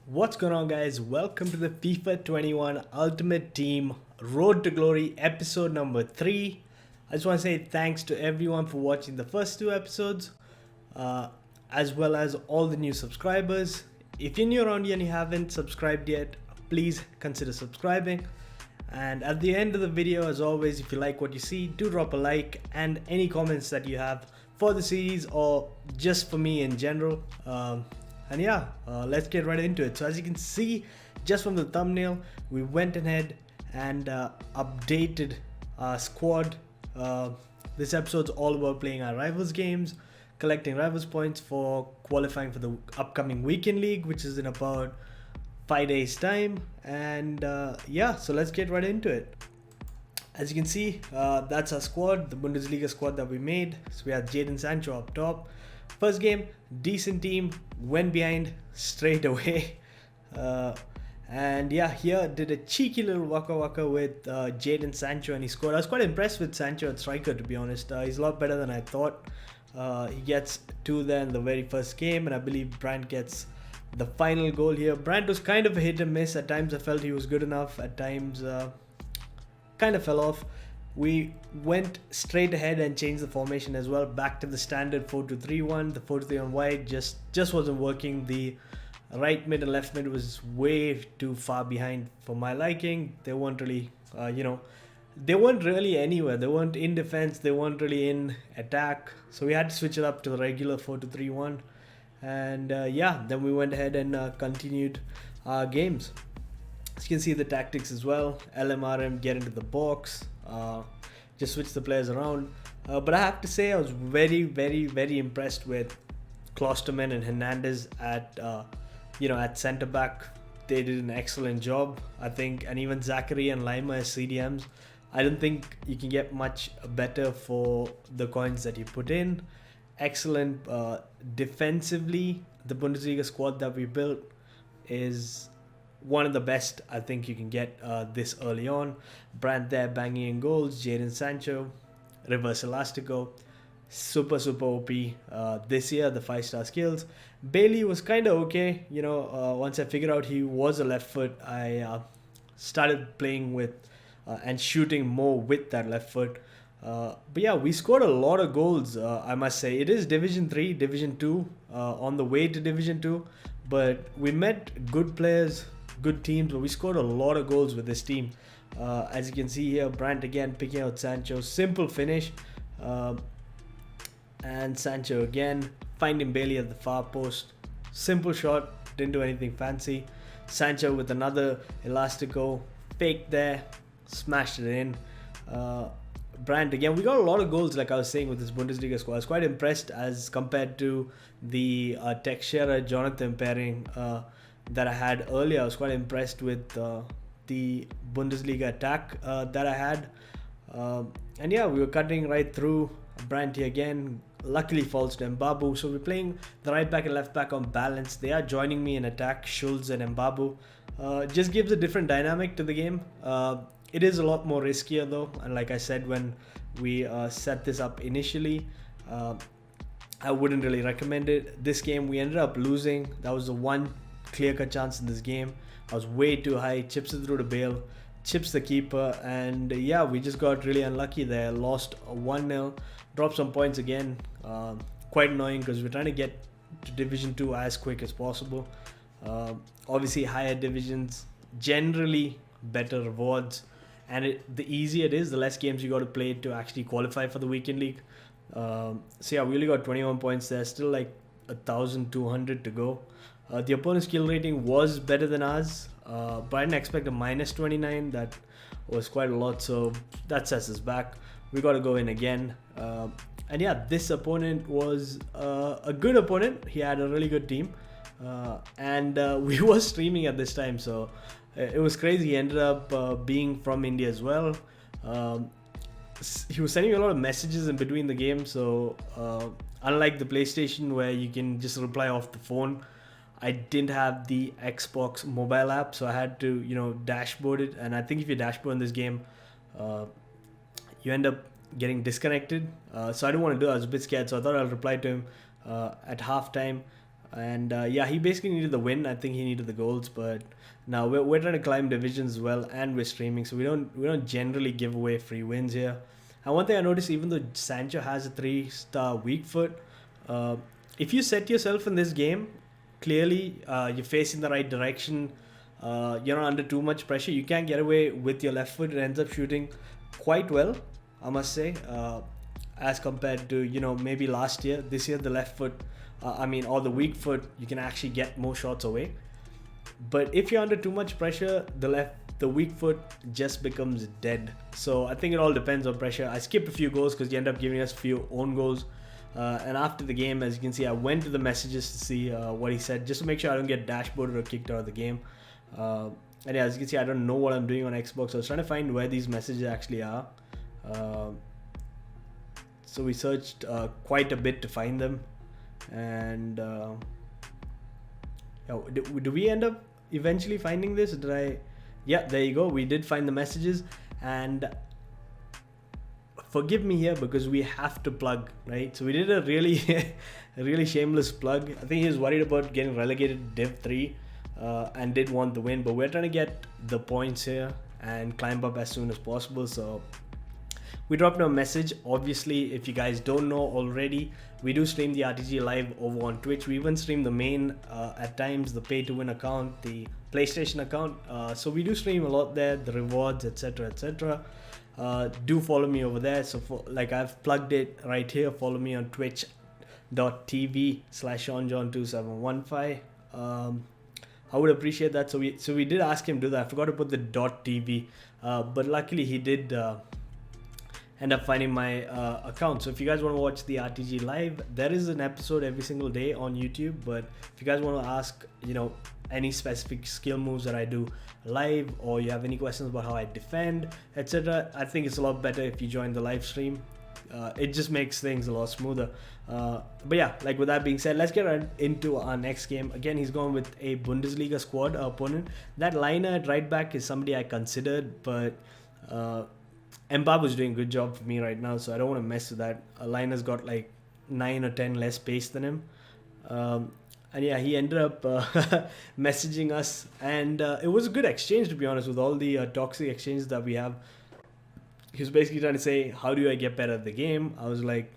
What's going on, guys? Welcome to the FIFA 21 Ultimate Team Road to Glory episode number 3. I just want to say thanks to everyone for watching the first two episodes, uh, as well as all the new subscribers. If you're new around here and you haven't subscribed yet, please consider subscribing. And at the end of the video, as always, if you like what you see, do drop a like and any comments that you have for the series or just for me in general. Let's get right into it. So as you can see just from the thumbnail, we went ahead and updated our squad. This episode's all about playing our rivals games, collecting rivals points for qualifying for the upcoming weekend league, which is in about 5 days time. So let's get right into it. As you can see, that's our squad, the Bundesliga squad that we made. So we have Jadon Sancho up top. First game, decent team, went behind straight away. Here did a cheeky little waka with Jadon Sancho, and he scored. I was quite impressed with Sancho at striker, to be honest. He's a lot better than I thought. He gets 2 there in the very first game, and I believe Brandt gets the final goal here. Brandt was kind of a hit and miss. At times I felt he was good enough. At times kind of fell off. We went straight ahead and changed the formation as well, back to the standard 4-2-3-1. The 4-2-3-1 wide just wasn't working. The right mid and left mid was way too far behind for my liking. They weren't really, they weren't really anywhere. They weren't in defense. They weren't really in attack. So we had to switch it up to the regular 4-2-3-1. Then we went ahead and continued our games. As you can see the tactics as well. LMRM, get into the box. Just switch the players around. But I have to say I was very impressed with Klosterman and Hernandez at centre back. They did an excellent job, I think, and even Zachary and Lima as CDMs. I don't think you can get much better for the coins that you put in. Excellent defensively. The Bundesliga squad that we built is one of the best I think you can get this early on. Brandt there banging in goals. Jadon Sancho, reverse elastico, super OP this year. The 5-star skills. Bailey was kind of okay. Once I figured out he was a left foot, I started playing with and shooting more with that left foot. We scored a lot of goals. I must say it is Division 3, Division 2, on the way to Division 2, but we met good players, good teams, but we scored a lot of goals with this team. As you can see here, Brandt again picking out Sancho, simple finish, and Sancho again finding Bailey at the far post, simple shot, didn't do anything fancy. Sancho with another elastico, fake there, smashed it in. Brandt again, we got a lot of goals, like I was saying, with this Bundesliga squad. I was quite impressed as compared to the Teixeira Jonathan pairing that I had earlier. I was quite impressed with the Bundesliga attack that I had. We were cutting right through. Brandt here again, luckily falls to Mbabu. So we're playing the right back and left back on balance. They are joining me in attack, Schulz and Mbabu. Just gives a different dynamic to the game. It is a lot more riskier though, and like I said when we set this up initially, I wouldn't really recommend it. This game we ended up losing. That was the one clear-cut chance in this game. I was way too high, chips it through to Bale, chips the keeper, and we just got really unlucky there. Lost 1-0, dropped some points again. Quite annoying because we're trying to get to Division 2 as quick as possible. Obviously higher divisions, generally better rewards, and the easier it is, the less games you got to play to actually qualify for the weekend league. We only got 21 points there, still like 1,200 to go. The opponent's skill rating was better than ours, but I didn't expect a -29. That was quite a lot, so that sets us back. We got to go in again. This opponent was a good opponent. He had a really good team, and we were streaming at this time, so it was crazy. He ended up being from India as well. He was sending me a lot of messages in between the games, so unlike the PlayStation where you can just reply off the phone, I didn't have the Xbox mobile app, so I had to dashboard it. And I think if you dashboard in this game, you end up getting disconnected. So I didn't want to do it. I was a bit scared, so I thought I'll reply to him at halftime. And yeah, he basically needed the win. I think he needed the goals, but now we're trying to climb divisions as well, and we're streaming, so we don't generally give away free wins here. And one thing I noticed, even though Sancho has a 3-star weak foot, uh, if you set yourself in this game, clearly you're facing the right direction. You're not under too much pressure. You can get away with your left foot. It ends up shooting quite well, I must say, as compared to maybe last year. This year the left foot, or the weak foot, you can actually get more shots away. But if you're under too much pressure, the weak foot just becomes dead. So I think it all depends on pressure. I skipped a few goals because you end up giving us a few own goals. And after the game, as you can see, I went to the messages to see what he said, just to make sure I don't get dashboarded or kicked out of the game. And yeah, as you can see, I don't know what I'm doing on Xbox. So I was trying to find where these messages actually are. So we searched quite a bit to find them. And do we end up eventually finding this? Yeah, there you go. We did find the messages. And forgive me here because we have to plug, right? So we did a really a really shameless plug. I think he was worried about getting relegated to Div 3 and did want the win, but we're trying to get the points here and climb up as soon as possible. So we dropped a message. Obviously, if you guys don't know already, we do stream the RTG live over on Twitch. We even stream the main at times, the pay to win account, the PlayStation account. So we do stream a lot there, the rewards, etc, etc. Do follow me over there. So I've plugged it right here. Follow me on twitch.tv/onjohn2715. I would appreciate that. So we did ask him to do that. I forgot to put the .tv, but luckily he did end up finding my account. So if you guys want to watch the RTG live, there is an episode every single day on YouTube. But if you guys want to ask, any specific skill moves that I do live, or you have any questions about how I defend, etc., I think it's a lot better if you join the live stream. It just makes things a lot smoother. But yeah, with that being said, let's get right into our next game. Again, he's gone with a Bundesliga squad opponent. That liner at right back is somebody I considered, but Mbappe is doing a good job for me right now, so I don't want to mess with that. Liner's got 9 or 10 less pace than him. And yeah, he ended up messaging us, and it was a good exchange, to be honest, with all the toxic exchanges that we have. He was basically trying to say, how do I get better at the game? I was like,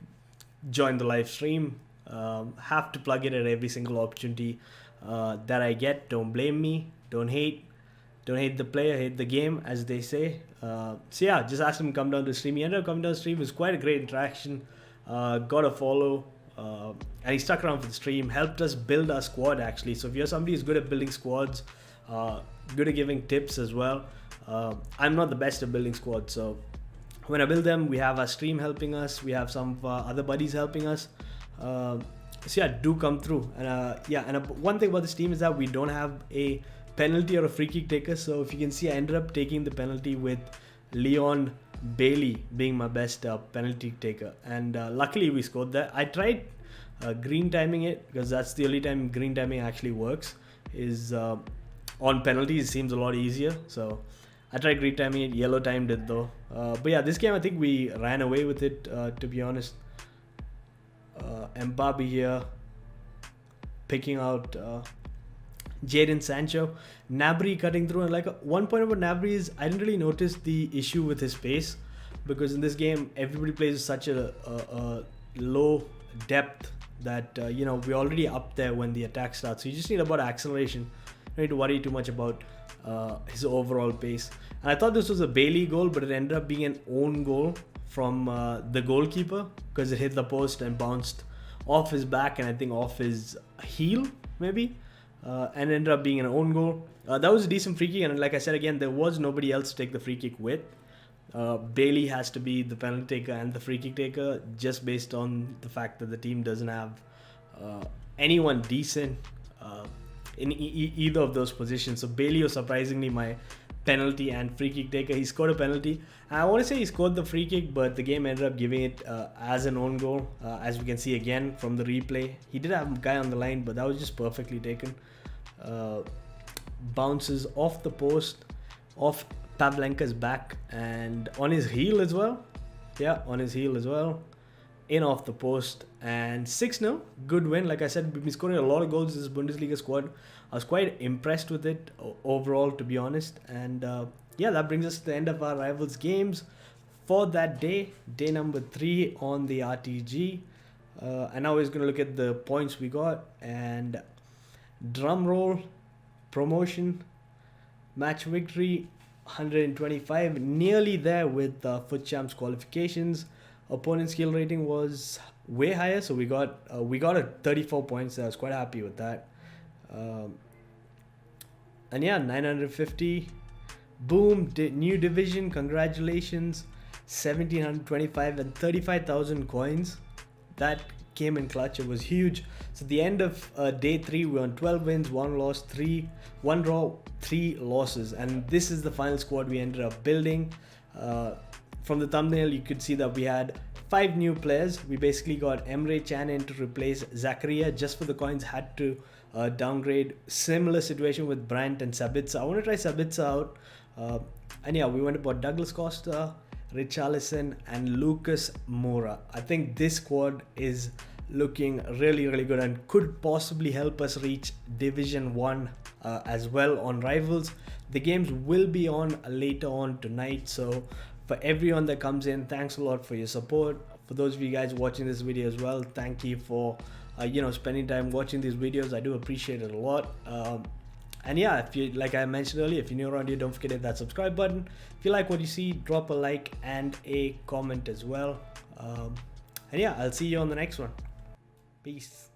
join the live stream. Have to plug it at every single opportunity that I get. Don't blame me. Don't hate the player, hate the game, as they say. So yeah, just asked him to come down to stream. He ended up coming down to stream. It was quite a great interaction. Got a follow. And he stuck around for the stream, helped us build our squad actually. So if you're somebody who's good at building squads, good at giving tips as well, I'm not the best at building squads. So when I build them, we have our stream helping us, we have some of our other buddies helping us. So yeah, do come through. And one thing about this team is that we don't have a penalty or a free kick taker. So if you can see, I ended up taking the penalty with Leon Bailey being my best penalty taker, and luckily we scored that. I tried green timing it because that's the only time green timing actually works, is on penalties. It seems a lot easier, so I tried green timing it. Yellow timed it though. But yeah, this game I think we ran away with it, to be honest. Mbappe here picking out Jadon Sancho. Gnabry cutting through, and one point about Gnabry is I didn't really notice the issue with his pace, because in this game everybody plays such a low depth that we're already up there when the attack starts. So you just need about acceleration. You don't need to worry too much about his overall pace. And I thought this was a Bailey goal, but it ended up being an own goal from the goalkeeper, because it hit the post and bounced off his back and I think off his heel maybe. And ended up being an own goal. That was a decent free kick, and like I said again, there was nobody else to take the free kick with. Bailey has to be the penalty taker and the free kick taker, just based on the fact that the team doesn't have anyone decent in either of those positions. So Bailey was surprisingly my penalty and free kick taker. He scored a penalty, and I want to say he scored the free kick, but the game ended up giving it as an own goal, as we can see again from the replay. He did have a guy on the line, but that was just perfectly taken. Bounces off the post, off Pavlenka's back, and on his heel as well. Yeah, on his heel as well. in off the post, and 6-0, good win. Like I said, we've been scoring a lot of goals this Bundesliga squad. I was quite impressed with it overall, to be honest. And yeah, that brings us to the end of our rivals games for that day number 3 on the RTG. And now we're going to look at the points we got, and drum roll, promotion, match victory 125, nearly there with FUT Champs qualifications. Opponent skill rating was way higher, so we got a 34 points. I was quite happy with that. And yeah, 950, boom, new division, congratulations. 1725 and 35,000 coins. That came in clutch. It was huge. So the end of day 3, we were on 12 wins, 1 loss, 1 draw, 3 losses, and this is the final squad we ended up building. From the thumbnail, you could see that we had 5 new players. We basically got Emre Can in to replace Zakaria just for the coins. Had to downgrade. Similar situation with Brandt and Sabitzer. I want to try Sabitzer out. And yeah, we went about Douglas Costa, Richarlison, and Lucas Moura. I think this squad is looking really, really good and could possibly help us reach Division 1 as well on Rivals. The games will be on later on tonight, so for everyone that comes in, thanks a lot for your support. For those of you guys watching this video as well, thank you for spending time watching these videos. I do appreciate it a lot. And yeah, if you, like I mentioned earlier, if you're new around here, don't forget to hit that subscribe button. If you like what you see, drop a like and a comment as well. And yeah, I'll see you on the next one. Peace.